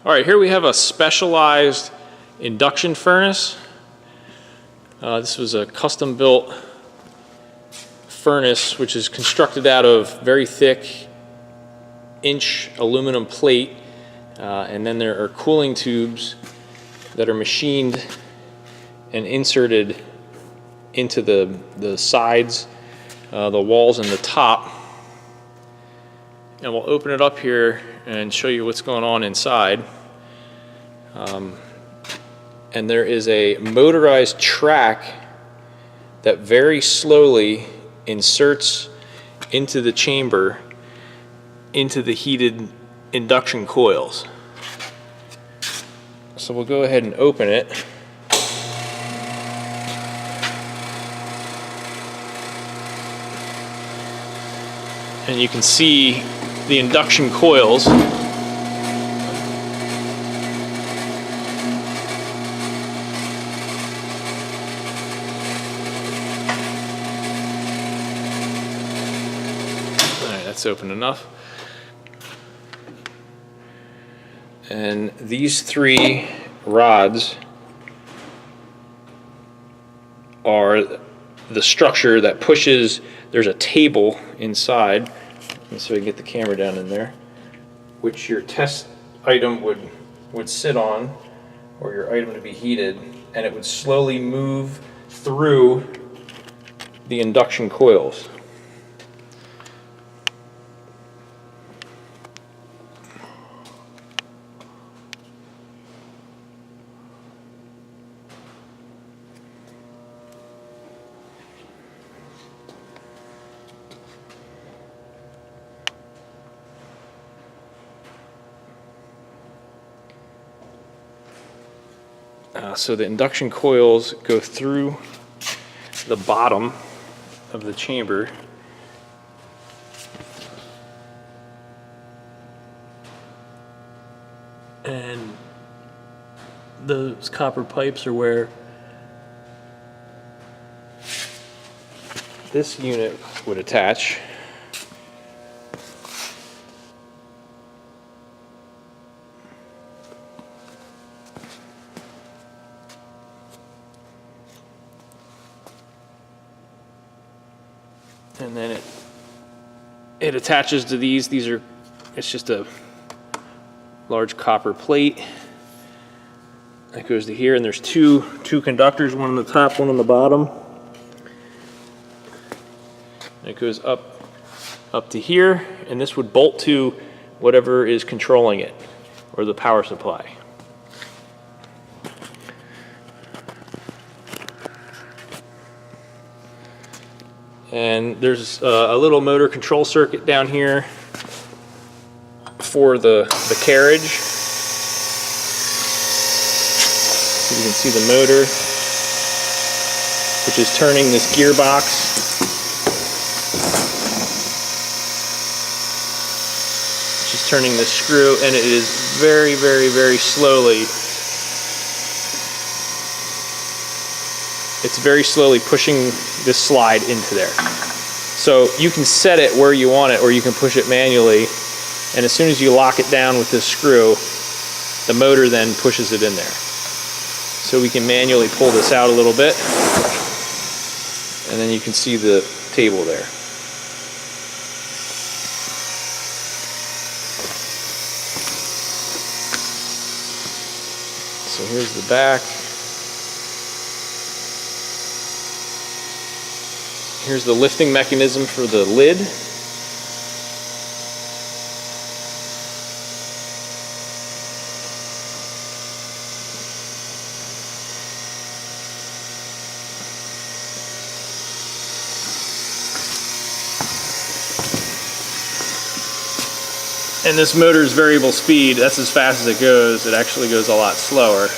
All right, here we have a specialized induction furnace. This was a custom-built furnace which is constructed out of very thick inch aluminum plate, and then there are cooling tubes that are machined and inserted into the sides, the walls, and the top. And we'll open it up here and show you what's going on inside. And there is a motorized track that very slowly inserts into the chamber, into the heated induction coils. So we'll go ahead and open it. And you can see the induction coils. That's open enough. And these three rods are the structure that pushes. There's a table inside, so we can get the camera down in there, which your test item would sit on, or your item to be heated, and it would slowly move through the induction coils. So the induction coils go through the bottom of the chamber, and those copper pipes are where this unit would attach. And then it attaches to these. It's just a large copper plate that goes to here, and there's two conductors, one on the top, one on the bottom. And it goes up to here, and this would bolt to whatever is controlling it, or the power supply. And there's a little motor control circuit down here for the carriage. So you can see the motor, which is turning this gearbox. Which is turning this screw, and it is very, very, very slowly. It's very slowly pushing this slide into there. So you can set it where you want it, or you can push it manually, and as soon as you lock it down with this screw, the motor then pushes it in there. So we can manually pull this out a little bit, and then you can see the table there. So here's the back. Here's the lifting mechanism for the lid. And this motor is variable speed. That's as fast as it goes. It actually goes a lot slower.